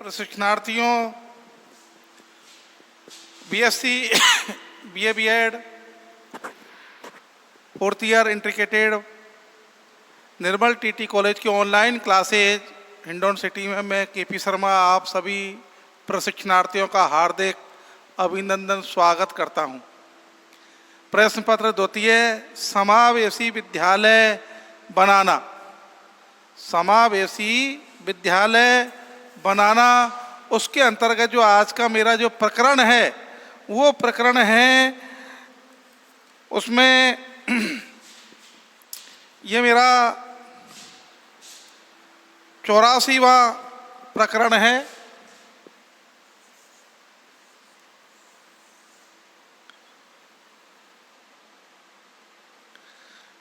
प्रशिक्षणार्थियों, BSc, BA, BEd, fourth year integrated Nirmal TT college की online classes Hindaun city में मैं केपी शर्मा आप सभी प्रशिक्षणार्थियों का हार्दिक अभिनंदन स्वागत करता हूं। प्रश्न पत्र द्वितीय, समावेशी विद्यालय बनाना। समावेशी विद्यालय बनाना, उसके अंतर्गत जो आज का मेरा जो प्रकरण है वो प्रकरण है, उसमें ये मेरा 84वां प्रकरण है।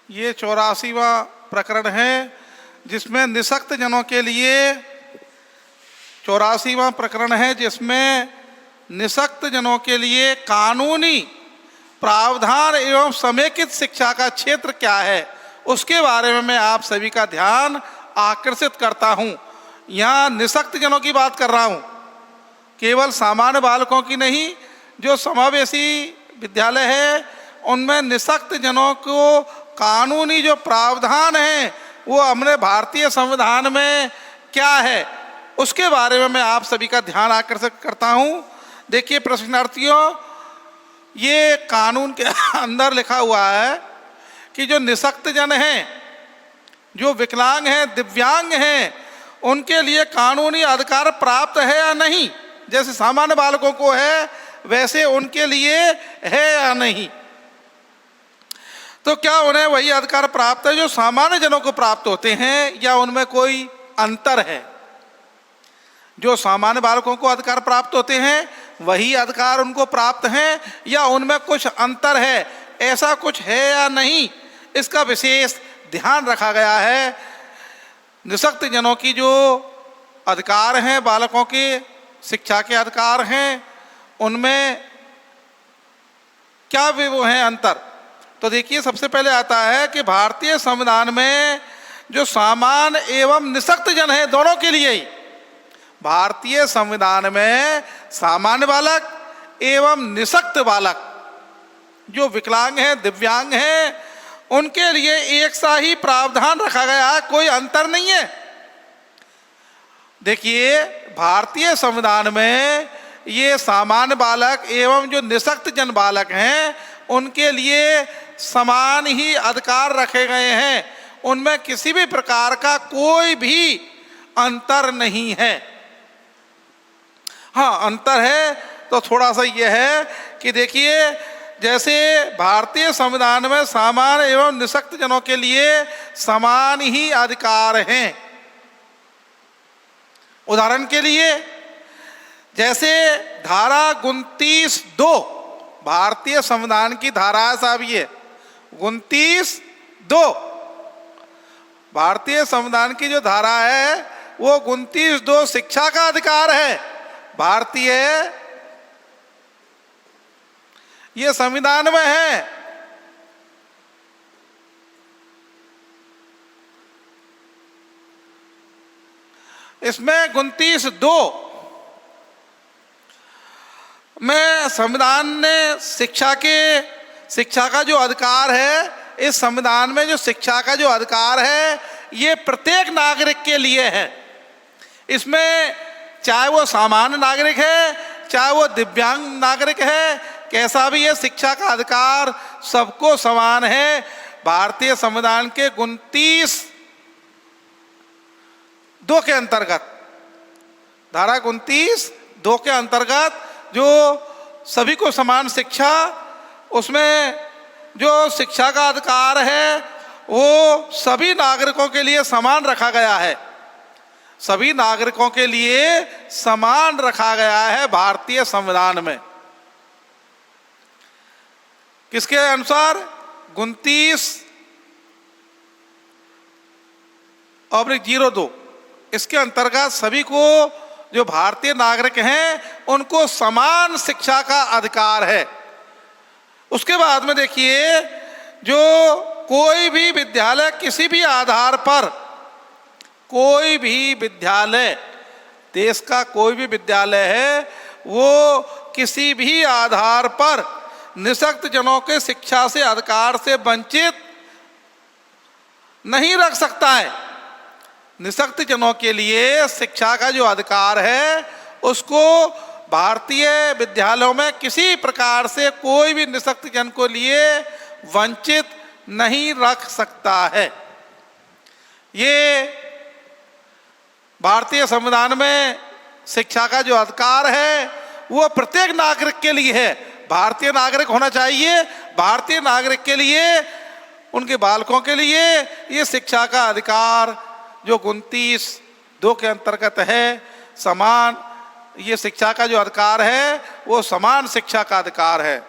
ये 84वां प्रकरण है जिसमें निःशक्त जनों के लिए 84वां प्रकरण है जिसमें निःशक्त जनों के लिए कानूनी प्रावधान एवं समेकित शिक्षा का क्षेत्र क्या है उसके बारे में मैं आप सभी का ध्यान आकर्षित करता हूं। यहाँ निःशक्त जनों की बात कर रहा हूं, केवल सामान्य बालकों की नहीं। जो समावेशी विद्यालय है उनमें निःशक्त जनों को कानूनी जो प्रावधान है वो हमने भारतीय संविधान में क्या है उसके बारे में मैं आप सभी का ध्यान आकर्षित करता हूं। देखिए प्रशिक्षणार्थियों, ये कानून के अंदर लिखा हुआ है कि जो निःशक्त जन हैं, जो विकलांग हैं, दिव्यांग हैं, उनके लिए कानूनी अधिकार प्राप्त है या नहीं। जैसे सामान्य बालकों को है वैसे उनके लिए है या नहीं। तो क्या उन्हें वही अधिकार प्राप्त है जो सामान्य जनों को प्राप्त होते हैं या उनमें कोई अंतर है। जो सामान्य बालकों को अधिकार प्राप्त होते हैं वही अधिकार उनको प्राप्त हैं या उनमें कुछ अंतर है, ऐसा कुछ है या नहीं, इसका विशेष ध्यान रखा गया है। निःशक्त जनों की जो अधिकार हैं, बालकों के शिक्षा के अधिकार हैं, उनमें क्या वो हैं अंतर। तो देखिए सबसे पहले आता है कि भारतीय संविधान में जो सामान्य एवं निःशक्त जन है दोनों के लिए ही, भारतीय संविधान में सामान्य बालक एवं निःशक्त बालक, जो विकलांग हैं, दिव्यांग हैं, उनके लिए एक सा ही प्रावधान रखा गया है, कोई अंतर नहीं है। देखिए भारतीय संविधान में ये सामान्य बालक एवं जो निःशक्त जन बालक हैं उनके लिए समान ही अधिकार रखे गए हैं, उनमें किसी भी प्रकार का कोई भी अंतर नहीं है। हाँ अंतर है तो थोड़ा सा यह है कि देखिए जैसे भारतीय संविधान में सामान्य एवं निःशक्त जनों के लिए समान ही अधिकार हैं। उदाहरण के लिए जैसे धारा 29(2) भारतीय संविधान की धारा है साहब, ये 29(2) भारतीय संविधान की जो धारा है वो 29(2) शिक्षा का अधिकार है भारतीय, ये संविधान में है। इसमें 29(2) में संविधान ने शिक्षा का जो अधिकार है, इस संविधान में जो शिक्षा का जो अधिकार है ये प्रत्येक नागरिक के लिए है। इसमें चाहे वो सामान्य नागरिक है, चाहे वो दिव्यांग नागरिक है, कैसा भी है, शिक्षा का अधिकार सबको समान है। भारतीय संविधान के 29(2) के अंतर्गत, धारा 29(2) के अंतर्गत जो सभी को समान शिक्षा, उसमें जो शिक्षा का अधिकार है वो सभी नागरिकों के लिए समान रखा गया है, सभी नागरिकों के लिए समान रखा गया है भारतीय संविधान में। किसके अनुसार? 29(02) इसके अंतर्गत सभी को, जो भारतीय नागरिक हैं, उनको समान शिक्षा का अधिकार है। उसके बाद में देखिए जो कोई भी विद्यालय किसी भी आधार पर, कोई भी विद्यालय देश का कोई भी विद्यालय है वो किसी भी आधार पर निःशक्त जनों के शिक्षा से अधिकार से वंचित नहीं रख सकता है। निःशक्त जनों के लिए शिक्षा का जो अधिकार है उसको भारतीय विद्यालयों में किसी प्रकार से कोई भी निःशक्त जन को लिए वंचित नहीं रख सकता है। ये भारतीय संविधान में शिक्षा का जो अधिकार है वो प्रत्येक नागरिक के लिए है। भारतीय नागरिक होना चाहिए, भारतीय नागरिक के लिए, उनके बालकों के लिए ये शिक्षा का अधिकार जो 29(2) के अंतर्गत है, समान, ये शिक्षा का जो अधिकार है वो समान शिक्षा का अधिकार है।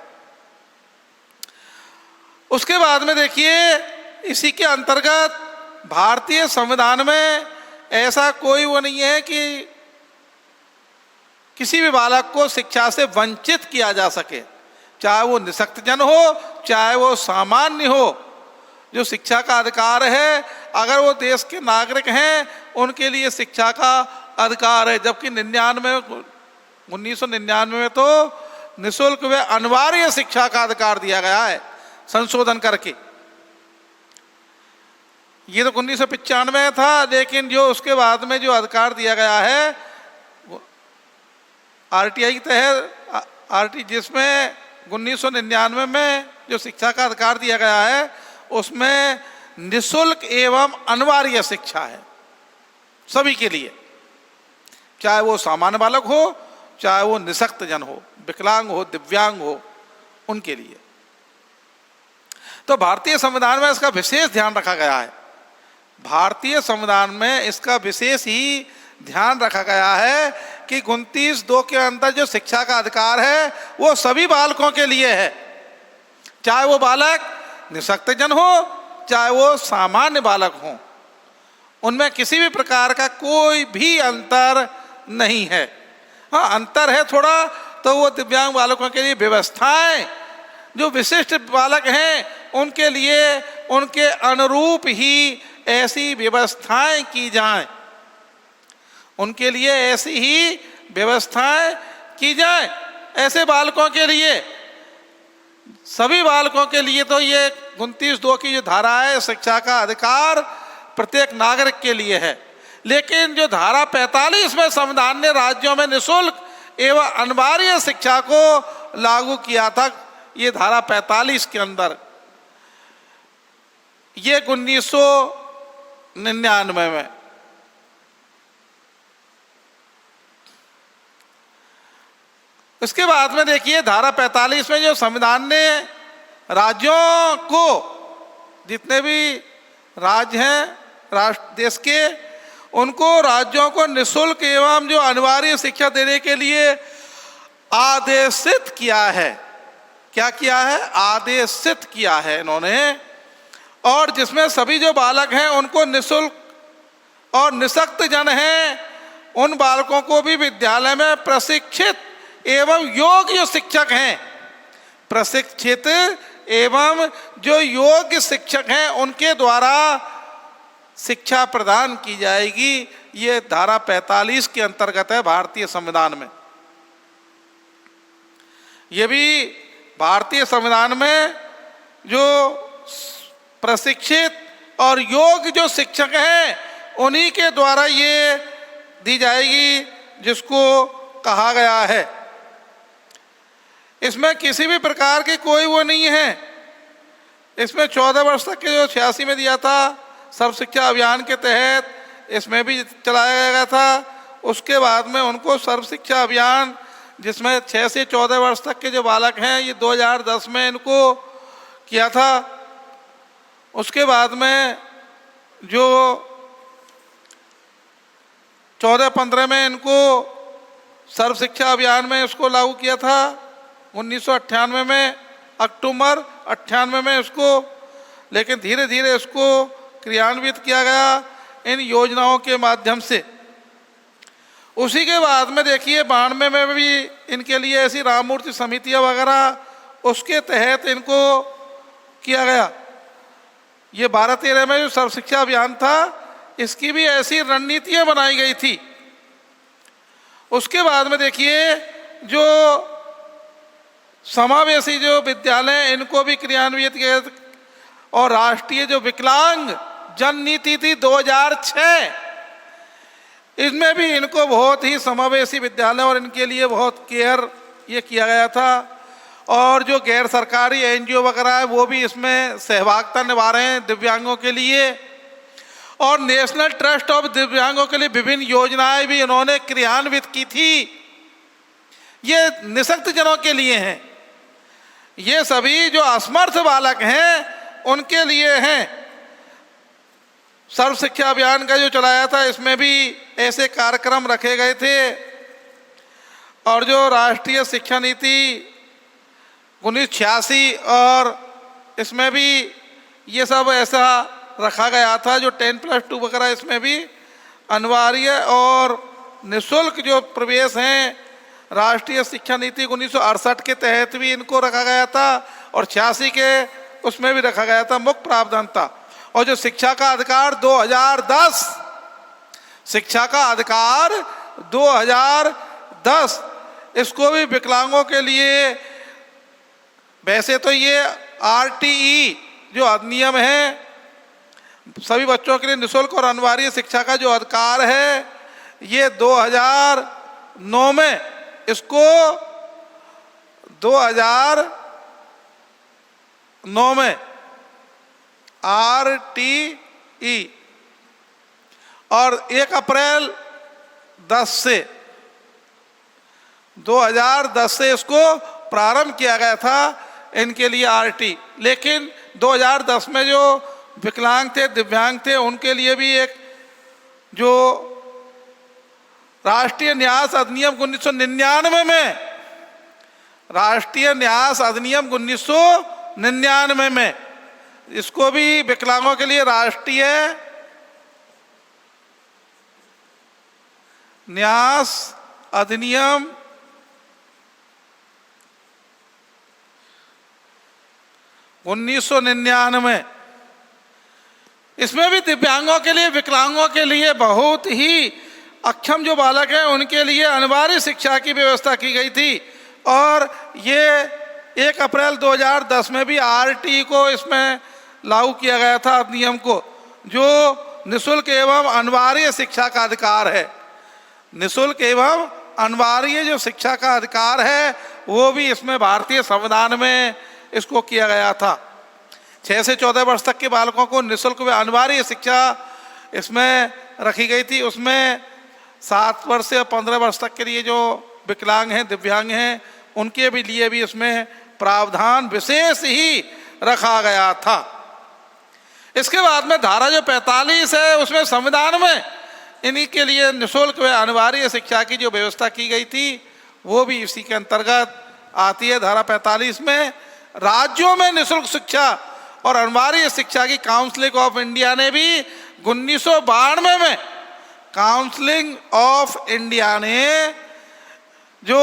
उसके बाद में देखिए, इसी के अंतर्गत भारतीय संविधान में ऐसा कोई वो नहीं है कि किसी भी बालक को शिक्षा से वंचित किया जा सके, चाहे वो निःशक्त जन हो चाहे वो सामान्य हो। जो शिक्षा का अधिकार है, अगर वो देश के नागरिक हैं उनके लिए शिक्षा का अधिकार है। जबकि 1999 में तो निःशुल्क व अनिवार्य शिक्षा का अधिकार दिया गया है संशोधन करके। ये तो 1995 में था, लेकिन जो उसके बाद में जो अधिकार दिया गया है RTI के तहत, जिसमें 1999 में जो शिक्षा का अधिकार दिया गया है उसमें निःशुल्क एवं अनिवार्य शिक्षा है सभी के लिए, चाहे वो सामान्य बालक हो चाहे वो निःशक्त जन हो, विकलांग हो, दिव्यांग हो, उनके लिए। तो भारतीय संविधान में इसका विशेष ध्यान रखा गया है। भारतीय संविधान में इसका विशेष ही ध्यान रखा गया है कि 29(2) के अंदर जो शिक्षा का अधिकार है वो सभी बालकों के लिए है, चाहे वो बालक निःशक्त जन हो चाहे वो सामान्य बालक हो, उनमें किसी भी प्रकार का कोई भी अंतर नहीं है। हाँ, अंतर है थोड़ा, तो वो दिव्यांग बालकों के लिए व्यवस्थाएं, जो विशिष्ट बालक हैं उनके लिए उनके अनुरूप ही ऐसी व्यवस्थाएं की जाएं, उनके लिए ऐसी ही व्यवस्थाएं की जाएं। ऐसे बालकों के लिए, सभी बालकों के लिए तो ये 29(2) की जो धारा है, शिक्षा का अधिकार प्रत्येक नागरिक के लिए है। लेकिन जो धारा 45 में संविधान ने राज्यों में निःशुल्क एवं अनिवार्य शिक्षा को लागू किया था, ये धारा 45 के अंदर, ये 1999 में। इसके बाद में देखिए, धारा 45 में जो संविधान ने राज्यों को, जितने भी राज्य हैं राष्ट्र देश के, उनको राज्यों को निःशुल्क एवं जो अनिवार्य शिक्षा देने के लिए आदेशित किया है। क्या किया है? आदेशित किया है इन्होंने। और जिसमें सभी जो बालक हैं उनको निःशुल्क, और निःशक्त जन हैं उन बालकों को भी विद्यालय में प्रशिक्षित एवं योग्य शिक्षक हैं, प्रशिक्षित एवं जो योग्य शिक्षक हैं उनके द्वारा शिक्षा प्रदान की जाएगी। ये धारा 45 के अंतर्गत है भारतीय संविधान में। ये भी भारतीय संविधान में जो प्रशिक्षित और योग्य जो शिक्षक हैं उन्हीं के द्वारा ये दी जाएगी, जिसको कहा गया है। इसमें किसी भी प्रकार की कोई वो नहीं है। इसमें 14 वर्ष तक के जो 86 में दिया था सर्व शिक्षा अभियान के तहत, इसमें भी चलाया गया था। उसके बाद में उनको सर्व शिक्षा अभियान, जिसमें 6 से 14 वर्ष तक के जो बालक हैं, ये 2010 में इनको किया था। उसके बाद में जो 14-15 में इनको सर्व शिक्षा अभियान में इसको लागू किया था। 1998 में, अक्टूबर 98 में इसको, लेकिन धीरे धीरे इसको क्रियान्वित किया गया इन योजनाओं के माध्यम से। उसी के बाद में देखिए 92 में भी इनके लिए ऐसी राममूर्ति समितियाँ वगैरह, उसके तहत इनको किया गया। ये 12-13 में जो सर्व शिक्षा अभियान था, इसकी भी ऐसी रणनीतियाँ बनाई गई थी उसके बाद में देखिए जो समावेशी जो विद्यालय इनको भी क्रियान्वित किया, और राष्ट्रीय जो विकलांग जन नीति थी 2006, इसमें भी इनको बहुत ही समावेशी विद्यालय और इनके लिए बहुत केयर ये किया गया था। और जो गैर सरकारी एनजीओ वगैरह है वो भी इसमें सहभागिता निभा रहे हैं दिव्यांगों के लिए। और नेशनल ट्रस्ट ऑफ दिव्यांगों के लिए विभिन्न योजनाएं भी इन्होंने क्रियान्वित की थी, ये निःशक्त जनों के लिए हैं। ये सभी जो असमर्थ बालक हैं उनके लिए हैं। सर्व शिक्षा अभियान का जो चलाया था इसमें भी ऐसे कार्यक्रम रखे गए थे। और जो राष्ट्रीय शिक्षा नीति 1986 और इसमें भी ये सब ऐसा रखा गया था, जो 10+2 वगैरह इसमें भी अनिवार्य और निःशुल्क जो प्रवेश हैं राष्ट्रीय शिक्षा नीति 1968 के तहत भी इनको रखा गया था, और 86 के उसमें भी रखा गया था, मुख्य प्रावधान था। और जो शिक्षा का अधिकार 2010, शिक्षा का अधिकार 2010, इसको भी विकलांगों के लिए, वैसे तो ये RTE जो अधिनियम है सभी बच्चों के लिए निःशुल्क और अनिवार्य शिक्षा का जो अधिकार है, ये 2009 में इसको 2009 में RTE और 1 अप्रैल 2010 से इसको प्रारंभ किया गया था इनके लिए RT। लेकिन 2010 में जो विकलांग थे, दिव्यांग थे, उनके लिए भी एक जो राष्ट्रीय न्यास अधिनियम 1999 में, राष्ट्रीय न्यास अधिनियम 1999 में इसको भी विकलांगों के लिए राष्ट्रीय न्यास अधिनियम 1999, इसमें भी दिव्यांगों के लिए, विकलांगों के लिए, बहुत ही अक्षम जो बालक हैं उनके लिए अनिवार्य शिक्षा की व्यवस्था की गई थी। और ये 1 अप्रैल 2010 में भी RT को इसमें लागू किया गया था अधिनियम को, जो निःशुल्क एवं अनिवार्य शिक्षा का अधिकार है। निःशुल्क एवं अनिवार्य जो शिक्षा का अधिकार है वो भी इसमें भारतीय संविधान में इसको किया गया था। 6 से 14 वर्ष तक के बालकों को निःशुल्क व अनिवार्य शिक्षा इसमें रखी गई थी। उसमें 7 वर्ष से 15 वर्ष तक के लिए जो विकलांग हैं, दिव्यांग हैं, उनके भी लिए भी इसमें प्रावधान विशेष ही रखा गया था। इसके बाद में धारा जो 45 है उसमें संविधान में इन्हीं के लिए निःशुल्क व अनिवार्य शिक्षा की जो व्यवस्था की गई थी वो भी इसी के अंतर्गत आती है। धारा 45 में राज्यों में निःशुल्क शिक्षा और अनिवार्य शिक्षा की काउंसिलिंग ऑफ इंडिया ने भी 1992 में, काउंसिलिंग ऑफ इंडिया ने जो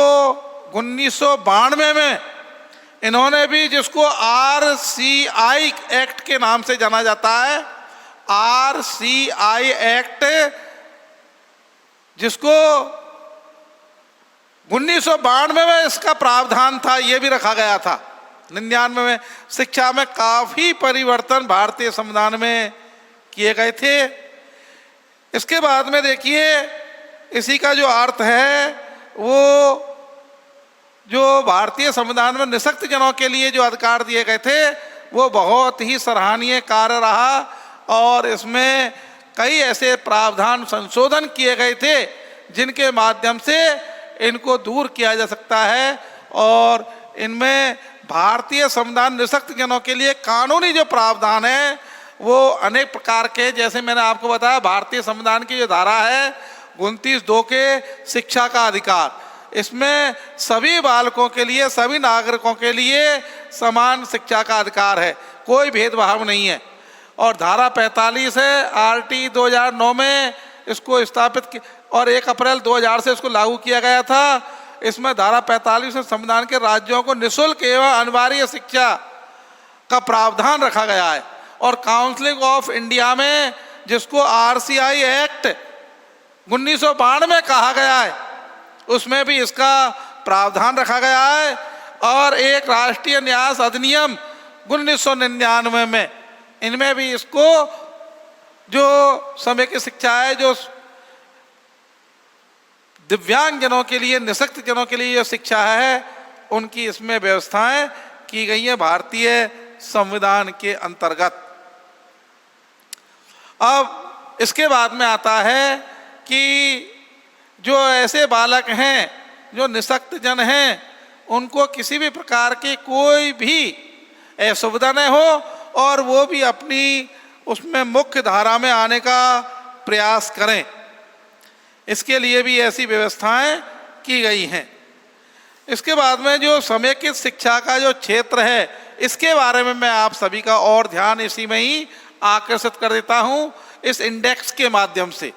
1992 में इन्होंने भी, जिसको RCI एक्ट के नाम से जाना जाता है, RCI एक्ट, जिसको 1992 में इसका प्रावधान था, ये भी रखा गया था। 99 में शिक्षा में काफी परिवर्तन भारतीय संविधान में किए गए थे। इसके बाद में देखिए इसी का जो अर्थ है वो जो भारतीय संविधान में निःशक्त जनों के लिए जो अधिकार दिए गए थे वो बहुत ही सराहनीय कार्य रहा, और इसमें कई ऐसे प्रावधान संशोधन किए गए थे जिनके माध्यम से इनको दूर किया जा सकता है। और इनमें भारतीय संविधान निःशक्त जनों के लिए कानूनी जो प्रावधान है वो अनेक प्रकार के, जैसे मैंने आपको बताया भारतीय संविधान की जो धारा है 29(2) के शिक्षा का अधिकार, इसमें सभी बालकों के लिए, सभी नागरिकों के लिए समान शिक्षा का अधिकार है, कोई भेदभाव नहीं है। और धारा 45 है RT 2009 में इसको स्थापित और 1 अप्रैल 2000 से इसको लागू किया गया था। इसमें धारा 45 में संविधान के राज्यों को निःशुल्क एवं अनिवार्य शिक्षा का प्रावधान रखा गया है। और काउंसिलिंग ऑफ इंडिया में, जिसको RCI एक्ट 1992 में कहा गया है, उसमें भी इसका प्रावधान रखा गया है। और एक राष्ट्रीय न्यास अधिनियम 1999 में, इनमें भी इसको जो समेकित शिक्षा है, जो दिव्यांग जनों के लिए, निःशक्त जनों के लिए जो शिक्षा है, उनकी इसमें व्यवस्थाएं की गई है भारतीय संविधान के अंतर्गत। अब इसके बाद में आता है कि जो ऐसे बालक हैं जो निःशक्त जन हैं, उनको किसी भी प्रकार की कोई भी असुविधा न हो और वो भी अपनी उसमें मुख्य धारा में आने का प्रयास करें, इसके लिए भी ऐसी व्यवस्थाएं की गई हैं। इसके बाद में जो समेकित शिक्षा का जो क्षेत्र है, इसके बारे में मैं आप सभी का और ध्यान इसी में ही आकर्षित कर देता हूं, इस इंडेक्स के माध्यम से।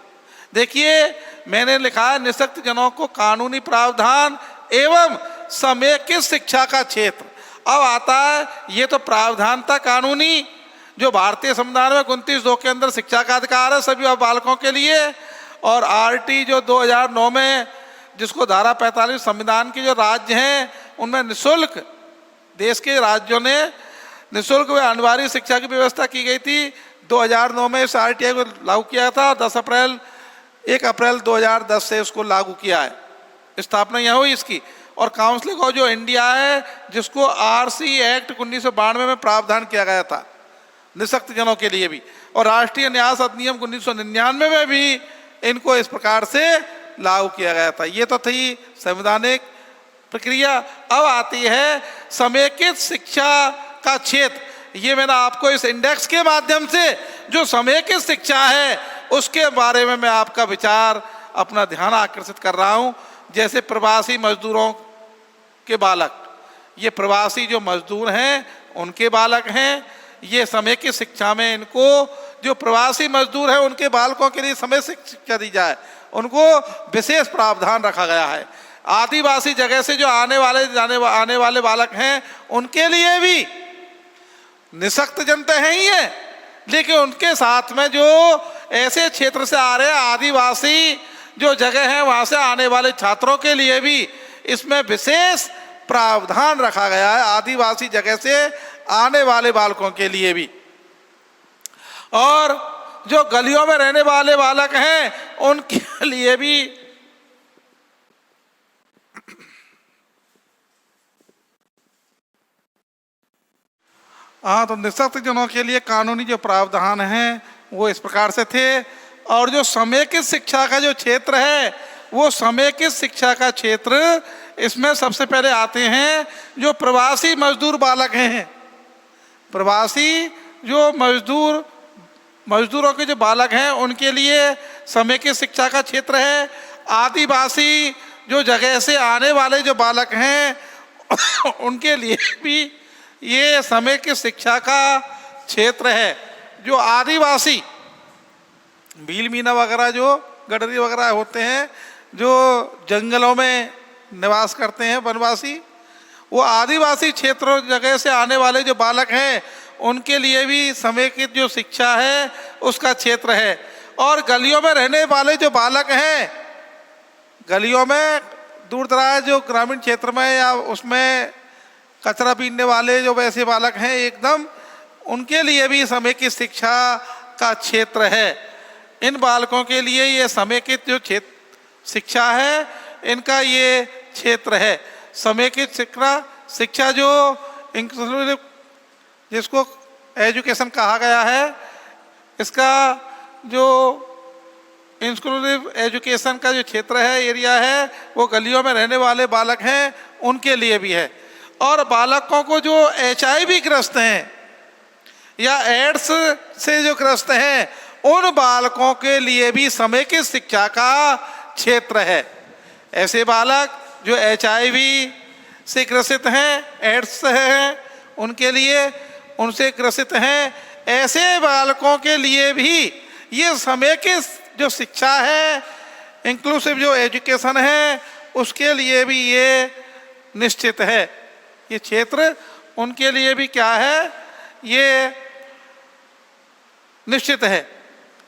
देखिए, मैंने लिखा है निःशक्त जनों को कानूनी प्रावधान एवं समेकित शिक्षा का क्षेत्र। अब आता है, ये तो प्रावधान था कानूनी, जो भारतीय संविधान में 29(2) के अंदर शिक्षा का अधिकार है सभी बालकों के लिए, और आरटी जो 2009 में, जिसको धारा 45 संविधान के जो राज्य हैं उनमें निःशुल्क, देश के राज्यों ने निःशुल्क व अनिवार्य शिक्षा की व्यवस्था की गई थी। 2009 में इस आरटीआई को लागू किया था, 1 अप्रैल 2010 से इसको लागू किया है, स्थापना यहाँ हुई इसकी। और काउंसिलिंग ऑफ जो इंडिया है, जिसको आरसी एक्ट 1992 में प्रावधान किया गया था निःशक्त जनों के लिए भी, और राष्ट्रीय न्यास अधिनियम 1999 में भी इनको इस प्रकार से लागू किया गया था। ये तो थी संवैधानिक प्रक्रिया। अब आती है समेकित शिक्षा का क्षेत्र। ये मैंने आपको इस इंडेक्स के माध्यम से जो समेकित शिक्षा है उसके बारे में मैं आपका विचार, अपना ध्यान आकर्षित कर रहा हूँ। जैसे प्रवासी मजदूरों के बालक, ये प्रवासी जो मजदूर हैं उनके बालक हैं, ये समेकित शिक्षा में इनको, जो प्रवासी मजदूर हैं उनके बालकों के लिए समेकित शिक्षा दी जाए, उनको विशेष प्रावधान रखा गया है। आदिवासी जगह से जो आने वाले बालक हैं उनके लिए भी, निःशक्त जनता है ही है, लेकिन उनके साथ में जो ऐसे क्षेत्र से आ रहे आदिवासी जो जगह है वहाँ से आने वाले छात्रों के लिए भी इसमें विशेष प्रावधान रखा गया है, आदिवासी जगह से आने वाले बालकों के लिए भी। और जो गलियों में रहने वाले बालक हैं उनके लिए भी तो निःशक्त जनों के लिए कानूनी जो प्रावधान हैं वो इस प्रकार से थे। और जो समेकित शिक्षा का जो क्षेत्र है, वो समेकित शिक्षा का क्षेत्र, इसमें सबसे पहले आते हैं जो प्रवासी मजदूर बालक हैं। प्रवासी जो मजदूरों के जो बालक हैं उनके लिए समेकित शिक्षा का क्षेत्र है। आदिवासी जो जगह से आने वाले जो बालक हैं उनके लिए भी ये समेकित शिक्षा का क्षेत्र है। जो आदिवासी भील मीना वगैरह, जो गडरी वगैरह होते हैं, जो जंगलों में निवास करते हैं वनवासी, वो आदिवासी क्षेत्रों जगह से आने वाले जो बालक हैं उनके लिए भी समेकित जो शिक्षा है उसका क्षेत्र है। और गलियों में रहने वाले जो बालक हैं, गलियों में दूर दराज जो ग्रामीण क्षेत्र में या उसमें कचरा पीने वाले जो वैसे बालक हैं एकदम, उनके लिए भी समेकित शिक्षा का क्षेत्र है। इन बालकों के लिए ये समेकित जो शिक्षा है इनका ये क्षेत्र है। समेकित शिक्षा जो इंक्लूसिव, जिसको एजुकेशन कहा गया है, इसका जो इंक्लूसिव एजुकेशन का जो क्षेत्र है, एरिया है, वो गलियों में रहने वाले बालक हैं उनके लिए भी है। और बालकों को जो HIV ग्रस्त हैं या एड्स से जो ग्रस्त हैं उन बालकों के लिए भी समेकित शिक्षा का क्षेत्र है। ऐसे बालक जो HIV से ग्रसित हैं, एड्स से हैं, उनके लिए, उनसे ग्रसित हैं, ऐसे बालकों के लिए भी ये समेकित जो शिक्षा है, इंक्लूसिव जो एजुकेशन है, उसके लिए भी ये निश्चित है। ये क्षेत्र उनके लिए भी क्या है, ये निश्चित है।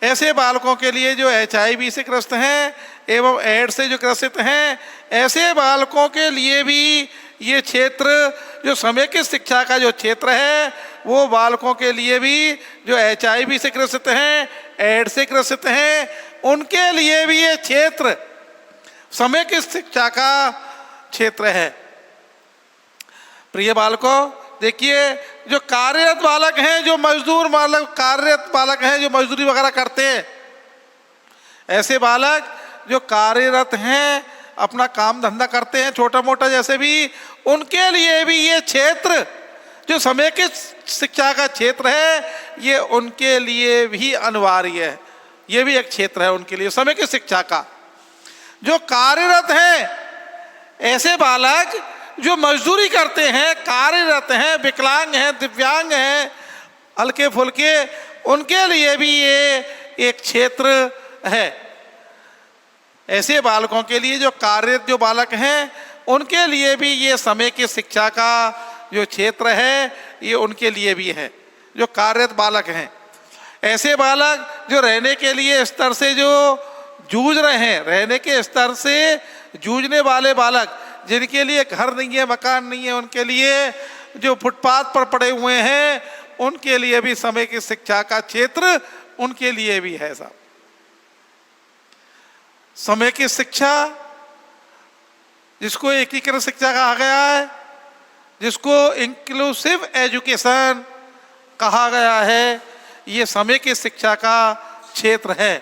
ऐसे बालकों के लिए जो HIV से ग्रस्त हैं एवं एड्स से जो ग्रसित हैं, ऐसे बालकों के लिए भी ये क्षेत्र जो समेकित शिक्षा का जो क्षेत्र है, वो बालकों के लिए भी जो HIV से ग्रसित हैं, एड्स से ग्रसित हैं, उनके लिए भी ये क्षेत्र समेकित शिक्षा का क्षेत्र है। प्रिय बालकों, देखिए जो कार्यरत बालक हैं, जो मजदूर बालक, कार्यरत बालक हैं जो मजदूरी वगैरह करते हैं, ऐसे बालक जो कार्यरत हैं, अपना काम धंधा करते हैं छोटा मोटा जैसे भी, उनके लिए भी ये क्षेत्र जो समेकित शिक्षा का क्षेत्र है, ये उनके लिए भी अनिवार्य है। ये भी एक क्षेत्र है उनके लिए समेकित शिक्षा का। जो कार्यरत हैं, ऐसे बालक जो मजदूरी करते हैं, कार्यरत हैं, विकलांग हैं, दिव्यांग हैं, हल्के फुल्के, उनके लिए भी ये एक क्षेत्र है। ऐसे बालकों के लिए जो कार्यरत जो बालक हैं, उनके लिए भी ये समेकित शिक्षा का जो क्षेत्र है, ये उनके लिए भी है, जो कार्यरत बालक हैं। ऐसे बालक जो रहने के लिए स्तर से जो जूझ रहे हैं, रहने के स्तर से जूझने वाले बालक, जिनके लिए घर नहीं है, मकान नहीं है, उनके लिए जो फुटपाथ पर पड़े हुए हैं, उनके लिए भी समेकित शिक्षा का क्षेत्र उनके लिए भी है। साहब, समेकित शिक्षा जिसको एकीकृत शिक्षा कहा गया है, जिसको इंक्लूसिव एजुकेशन कहा गया है, ये समेकित शिक्षा का क्षेत्र है।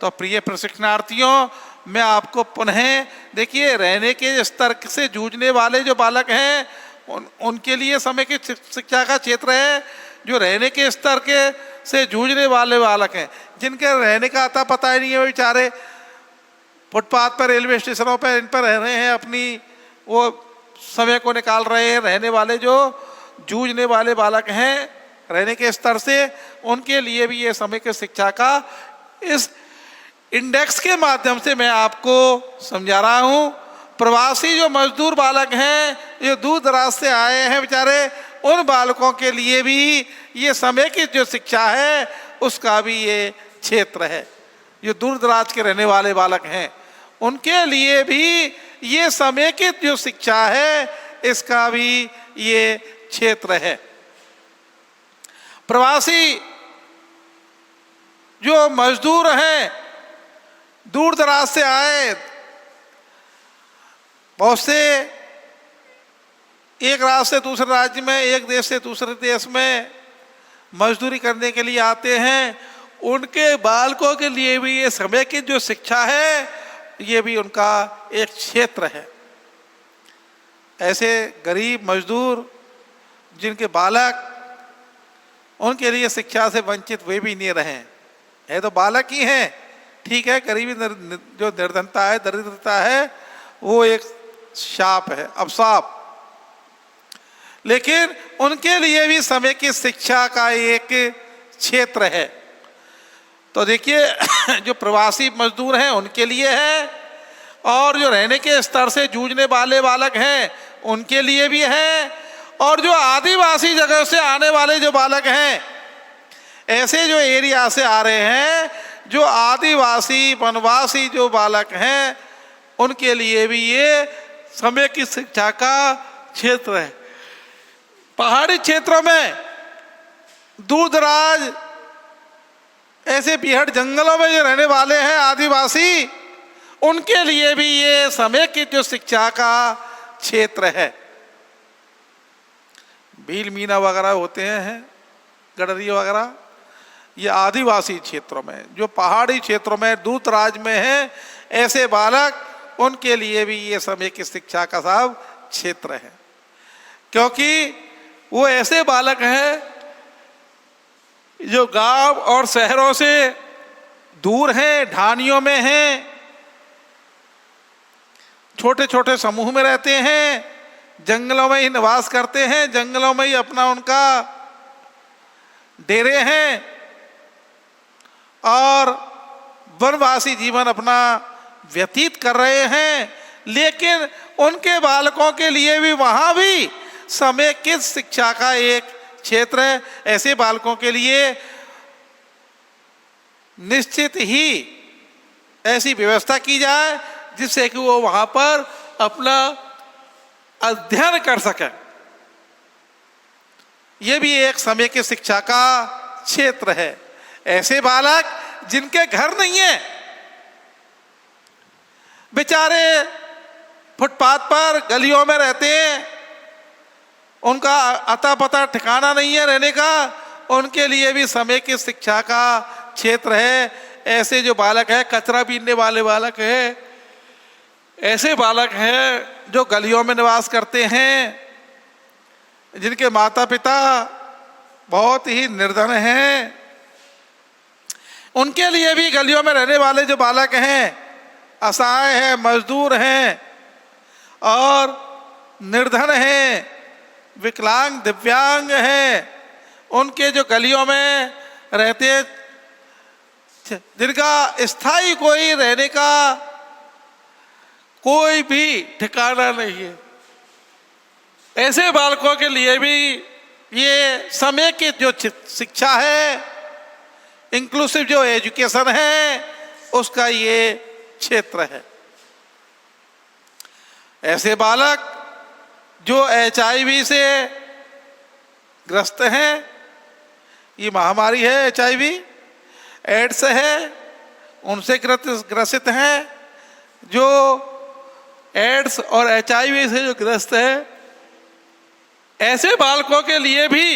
तो प्रिय प्रशिक्षणार्थियों, मैं आपको पुनः देखिए, रहने के स्तर से जूझने वाले जो बालक हैं, उनके लिए समेकित शिक्षा का क्षेत्र है। जो रहने के स्तर के से जूझने वाले बालक हैं, जिनके रहने का अता पता ही नहीं है, वो बेचारे फुटपाथ पर, रेलवे स्टेशनों पर, इन पर रह रहे हैं, अपनी वो समय को निकाल रहे हैं। रहने वाले जो जूझने वाले बालक हैं रहने के स्तर से, उनके लिए भी ये समेकित शिक्षा का इस इंडेक्स के माध्यम से मैं आपको समझा रहा हूँ। प्रवासी जो मजदूर बालक हैं, जो दूर दराज से आए हैं बेचारे, उन बालकों के लिए भी ये समेकित जो शिक्षा है, उसका भी ये क्षेत्र है। जो दूर दराज के रहने वाले बालक हैं, उनके लिए भी ये समेकित जो शिक्षा है, इसका भी ये क्षेत्र है। प्रवासी जो मजदूर हैं, दूर दराज से आए, बहुत से एक राज्य से दूसरे राज्य में, एक देश से दूसरे देश में मजदूरी करने के लिए आते हैं, उनके बालकों के लिए भी ये समेकित जो शिक्षा है, ये भी उनका एक क्षेत्र है। ऐसे गरीब मजदूर जिनके बालक, उनके लिए शिक्षा से वंचित वे भी नहीं रहे हैं। तो बालक ही हैं, ठीक है, गरीबी जो निर्धनता है, दरिद्रता है, वो एक शाप है, अभिशाप, लेकिन उनके लिए भी समेकित शिक्षा का एक क्षेत्र है। तो देखिए, जो प्रवासी मजदूर हैं उनके लिए है, और जो रहने के स्तर से जूझने वाले बालक हैं उनके लिए भी है, और जो आदिवासी जगह से आने वाले जो बालक हैं, ऐसे जो एरिया से आ रहे हैं, जो आदिवासी वनवासी जो बालक हैं, उनके लिए भी ये समेकित शिक्षा का क्षेत्र है। पहाड़ी क्षेत्रों में, दूर दराज ऐसे बीहड़ जंगलों में जो रहने वाले हैं आदिवासी, उनके लिए भी ये समेकित जो शिक्षा का क्षेत्र है। भील मीना वगैरह होते हैं, गडरी वगैरह, ये आदिवासी क्षेत्रों में, जो पहाड़ी क्षेत्रों में, दूर दराज में हैं, ऐसे बालक, उनके लिए भी ये समेकित शिक्षा का साहब क्षेत्र है। क्योंकि वो ऐसे बालक हैं जो गांव और शहरों से दूर हैं, ढानियों में हैं, छोटे छोटे समूह में रहते हैं, जंगलों में ही निवास करते हैं, जंगलों में ही अपना उनका डेरे हैं, और वनवासी जीवन अपना व्यतीत कर रहे हैं। लेकिन उनके बालकों के लिए भी वहाँ भी समेकित शिक्षा का एक क्षेत्र है। ऐसे बालकों के लिए निश्चित ही ऐसी व्यवस्था की जाए जिससे कि वो वहां पर अपना अध्ययन कर सके। ये भी एक समय की शिक्षा का क्षेत्र है। ऐसे बालक जिनके घर नहीं है, बेचारे फुटपाथ पर गलियों में रहते हैं, उनका अता पता ठिकाना नहीं है रहने का, उनके लिए भी समय की शिक्षा का क्षेत्र है। ऐसे जो बालक है, कचरा बीनने वाले बालक है, ऐसे बालक हैं जो गलियों में निवास करते हैं, जिनके माता पिता बहुत ही निर्धन हैं, उनके लिए भी गलियों में रहने वाले जो बालक हैं, असहाय हैं, मजदूर हैं और निर्धन हैं, विकलांग दिव्यांग हैं, उनके जो गलियों में रहते हैं, जिनका स्थायी कोई रहने का कोई भी ठिकाना नहीं है, ऐसे बालकों के लिए भी ये समय की जो शिक्षा है, इंक्लूसिव जो एजुकेशन है, उसका ये क्षेत्र है। ऐसे बालक जो HIV से ग्रस्त हैं, ये महामारी है HIV, एड्स है, उनसे ग्रसित हैं, जो एड्स और HIV से जो ग्रस्त है, ऐसे बालकों के लिए भी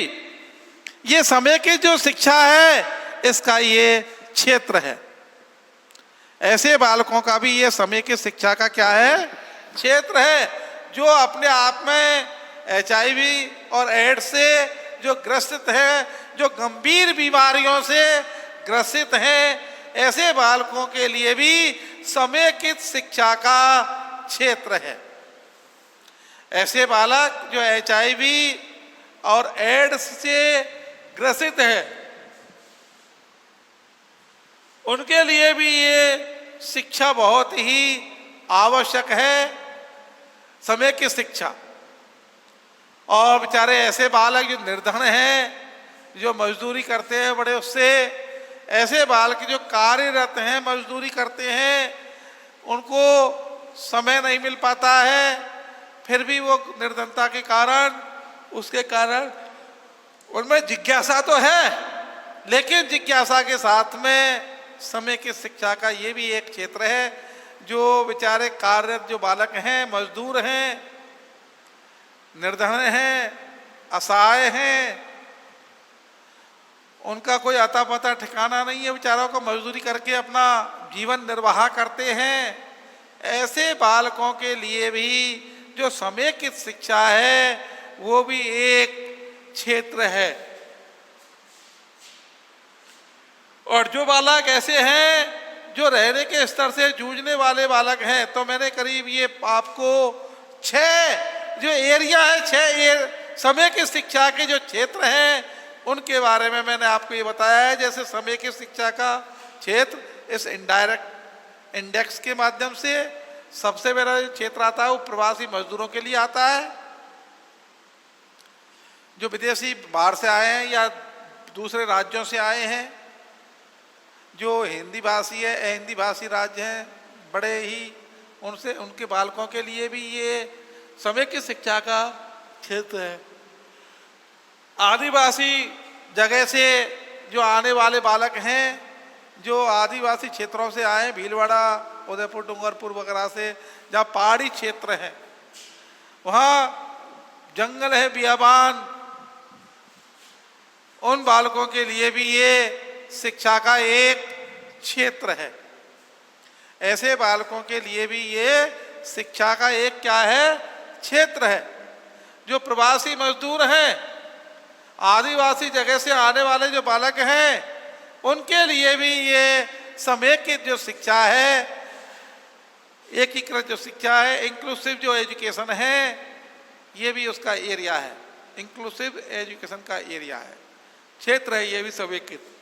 ये समय की जो शिक्षा है, इसका ये क्षेत्र है। ऐसे बालकों का भी ये समय की शिक्षा का क्या है, क्षेत्र है, जो अपने आप में HIV और एड्स से जो ग्रसित है, जो गंभीर बीमारियों से ग्रसित हैं, ऐसे बालकों के लिए भी समेकित शिक्षा का क्षेत्र है। ऐसे बालक जो HIV और एड्स से ग्रसित है, उनके लिए भी ये शिक्षा बहुत ही आवश्यक है, समय की शिक्षा। और बेचारे ऐसे बालक जो निर्धन हैं, जो मजदूरी करते हैं बड़े उससे, ऐसे बालक जो कार्यरत हैं, मजदूरी करते हैं, उनको समय नहीं मिल पाता है, फिर भी वो निर्धनता के कारण, उसके कारण उनमें जिज्ञासा तो है, लेकिन जिज्ञासा के साथ में समय की शिक्षा का ये भी एक क्षेत्र है। जो बेचारे कार्यरत जो बालक हैं, मजदूर हैं, निर्धन हैं, असहाय हैं, उनका कोई अता पता ठिकाना नहीं है, बेचारों को मजदूरी करके अपना जीवन निर्वाह करते हैं, ऐसे बालकों के लिए भी जो समय की शिक्षा है, वो भी एक क्षेत्र है। और जो बालक ऐसे हैं जो रहने के स्तर से जूझने वाले बालक हैं, तो मैंने करीब ये आपको 6 जो एरिया है, 6 समय की शिक्षा के जो क्षेत्र हैं, उनके बारे में मैंने आपको ये बताया है। जैसे समय की शिक्षा का क्षेत्र इस इनडायरेक्ट इंडेक्स के माध्यम से सबसे पहला क्षेत्र आता है वो प्रवासी मजदूरों के लिए आता है, जो विदेशी बाहर से आए हैं या दूसरे राज्यों से आए हैं, जो हिंदी भाषी है, हिंदी भाषी राज्य हैं, बड़े ही उनसे उनके बालकों के लिए भी ये समय की शिक्षा का क्षेत्र है। आदिवासी जगह से जो आने वाले बालक हैं, जो आदिवासी क्षेत्रों से आए, भीलवाड़ा, उदयपुर, डूंगरपुर वगैरह से, जहाँ पहाड़ी क्षेत्र है, वहाँ जंगल है, बियाबान, उन बालकों के लिए भी ये शिक्षा का एक क्षेत्र है। ऐसे बालकों के लिए भी ये शिक्षा का एक क्या है, क्षेत्र है। जो प्रवासी मजदूर हैं, आदिवासी जगह से आने वाले जो बालक हैं, उनके लिए भी ये समय की जो शिक्षा है, एकीकृत जो शिक्षा है, इंक्लूसिव जो एजुकेशन है, ये भी उसका एरिया है, इंक्लूसिव एजुकेशन का एरिया है, क्षेत्र है, ये भी समेकित।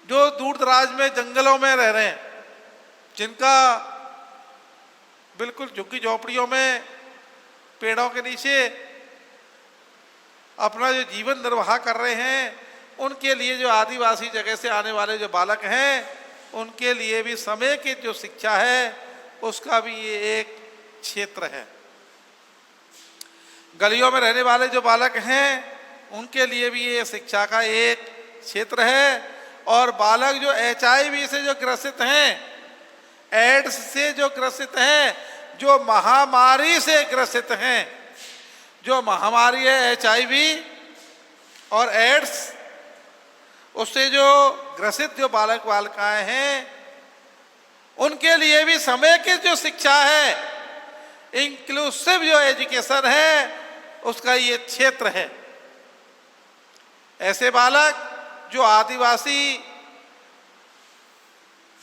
जो दूर दराज में जंगलों में रह रहे हैं, जिनका बिल्कुल झुग्गी झोपड़ियों में पेड़ों के नीचे अपना जो जीवन निर्वाह कर रहे हैं, उनके लिए जो आदिवासी जगह से आने वाले जो बालक हैं, उनके लिए भी समेकित जो शिक्षा है उसका भी ये एक क्षेत्र है। गलियों में रहने वाले जो बालक हैं उनके लिए भी ये शिक्षा का एक क्षेत्र है। और बालक जो HIV से जो ग्रसित हैं, एड्स से जो ग्रसित हैं, जो महामारी से ग्रसित हैं, जो महामारी है HIV और एड्स, उससे जो ग्रसित जो बालक बालिकाएं हैं उनके लिए भी समय की जो शिक्षा है, इंक्लूसिव जो एजुकेशन है, उसका ये क्षेत्र है। ऐसे बालक जो आदिवासी,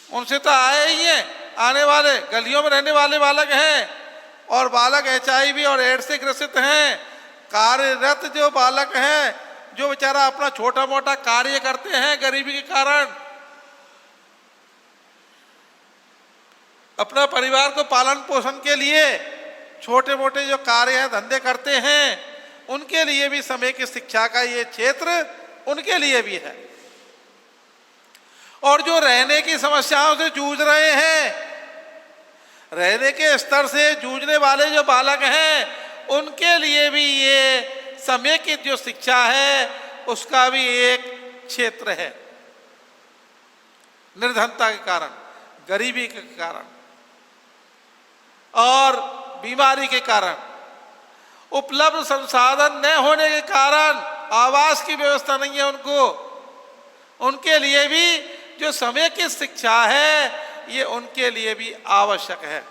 उनसे तो आए ही हैं, आने वाले गलियों में रहने वाले बालक हैं, और बालक HIV और एड्स से ग्रसित हैं, कार्यरत जो बालक हैं, जो बेचारा अपना छोटा मोटा कार्य करते हैं गरीबी के कारण, अपना परिवार को पालन पोषण के लिए छोटे मोटे जो कार्य हैं, धंधे करते हैं, उनके लिए भी समय की शिक्षा का ये क्षेत्र उनके लिए भी है। और जो रहने की समस्याओं से जूझ रहे हैं, रहने के स्तर से जूझने वाले जो बालक हैं, उनके लिए भी ये समय की जो शिक्षा है उसका भी एक क्षेत्र है। निर्धनता के कारण, गरीबी के कारण और बीमारी के कारण, उपलब्ध संसाधन न होने के कारण, आवास की व्यवस्था नहीं है उनको, उनके लिए भी जो समय की शिक्षा है ये उनके लिए भी आवश्यक है।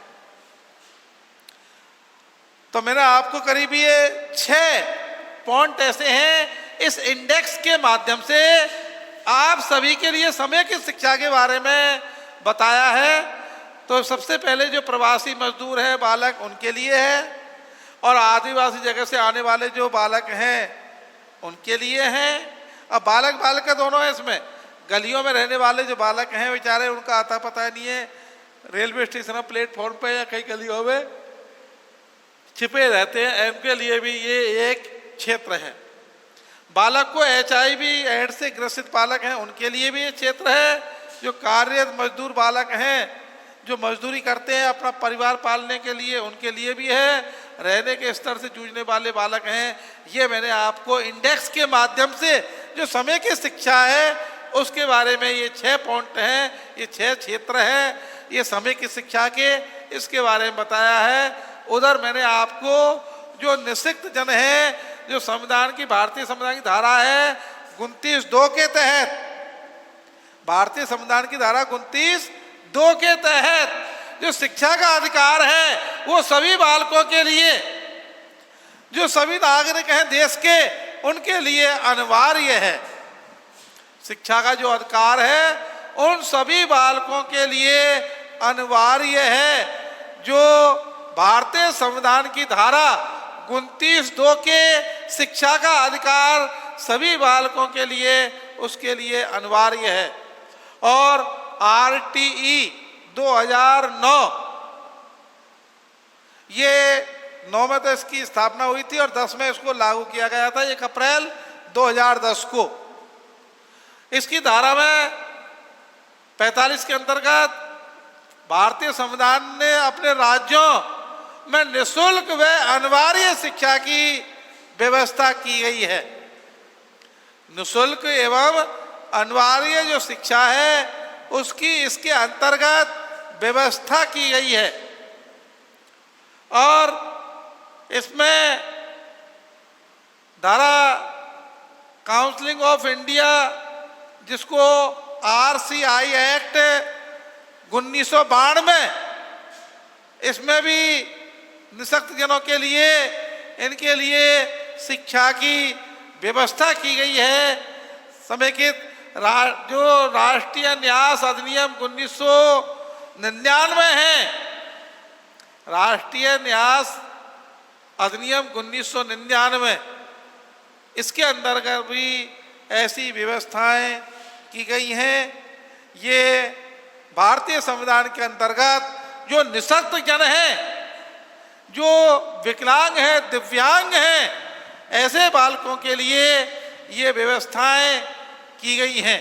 तो मैंने आपको करीब ये 6 पॉइंट ऐसे हैं, इस इंडेक्स के माध्यम से आप सभी के लिए समय की शिक्षा के बारे में बताया है। तो सबसे पहले जो प्रवासी मजदूर है बालक, उनके लिए है, और आदिवासी जगह से आने वाले जो बालक हैं उनके लिए हैं। अब बालक बालिका दोनों है इसमें। गलियों में रहने वाले जो बालक हैं बेचारे, उनका आता पता नहीं है, रेलवे स्टेशन प्लेटफॉर्म पे या कई गलियों में छिपे रहते हैं, उनके लिए भी ये एक क्षेत्र है। बालक को HIV एड्स से ग्रसित बालक हैं, उनके लिए भी ये क्षेत्र है। जो कार्यरत मजदूर बालक हैं, जो मजदूरी करते हैं अपना परिवार पालने के लिए, उनके लिए भी है। रहने के स्तर से जूझने वाले बालक हैं। ये मैंने आपको इंडेक्स के माध्यम से जो समय की शिक्षा है उसके बारे में ये 6 पॉइंट हैं, ये 6 क्षेत्र हैं, ये समय की शिक्षा के, इसके बारे में बताया है। उधर मैंने आपको जो निषिक्त जन है, जो संविधान की, भारतीय संविधान की धारा है 29(2) के तहत, भारतीय संविधान की धारा 29(2) के तहत जो शिक्षा का अधिकार है वो सभी बालकों के लिए, जो सभी नागरिक हैं देश के, उनके लिए अनिवार्य है। शिक्षा का जो अधिकार है उन सभी बालकों के लिए अनिवार्य है। जो भारतीय संविधान की धारा 29(2) के शिक्षा का अधिकार सभी बालकों के लिए, उसके लिए अनिवार्य है। और RTE 2009, ये 9 में तो इसकी स्थापना हुई थी और 10 में इसको लागू किया गया था, 1 अप्रैल 2010 को। इसकी धारा में 45 के अंतर्गत भारतीय संविधान ने अपने राज्यों में निःशुल्क व अनिवार्य शिक्षा की व्यवस्था की गई है। निःशुल्क एवं अनिवार्य जो शिक्षा है उसकी इसके अंतर्गत व्यवस्था की गई है। और इसमें धारा काउंसिलिंग ऑफ इंडिया, जिसको RCI एक्ट 1992, इसमें भी निःशक्त जनों के लिए, इनके लिए शिक्षा की व्यवस्था की गई है। समेकित जो राष्ट्रीय न्यास अधिनियम 1999 है, राष्ट्रीय न्यास अधिनियम 1999, इसके अंतर्गत भी ऐसी व्यवस्थाएं की गई हैं। ये भारतीय संविधान के अंतर्गत जो निःशक्त जन हैं, जो विकलांग हैं, दिव्यांग हैं, ऐसे बालकों के लिए ये व्यवस्थाएं की गई हैं।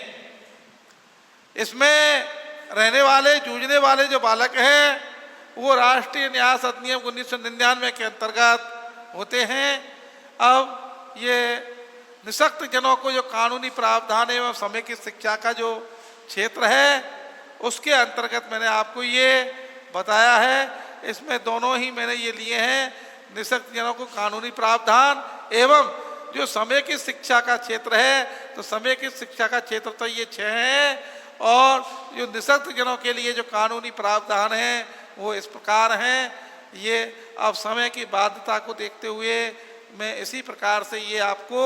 इसमें रहने वाले जूझने वाले जो बालक हैं वो राष्ट्रीय न्यास अधिनियम 1999 के अंतर्गत होते हैं। अब ये निःशक्त जनों को जो कानूनी प्रावधान एवं समेकित शिक्षा का जो क्षेत्र है उसके अंतर्गत मैंने आपको ये बताया है। इसमें दोनों ही मैंने ये लिए हैं, निःशक्त जनों को कानूनी प्रावधान एवं जो समेकित शिक्षा का क्षेत्र है, तो समेकित शिक्षा का क्षेत्र तो ये 6 है और जो निःशक्त जनों के लिए जो कानूनी प्रावधान है वो इस प्रकार हैं। ये अब समय की बाध्यता को देखते हुए मैं इसी प्रकार से ये आपको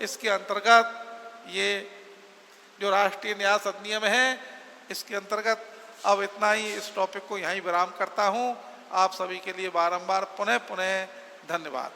इसके अंतर्गत ये जो राष्ट्रीय न्यास अधिनियम है इसके अंतर्गत अब इतना ही इस टॉपिक को यहीं विराम करता हूँ। आप सभी के लिए बारंबार पुनः धन्यवाद।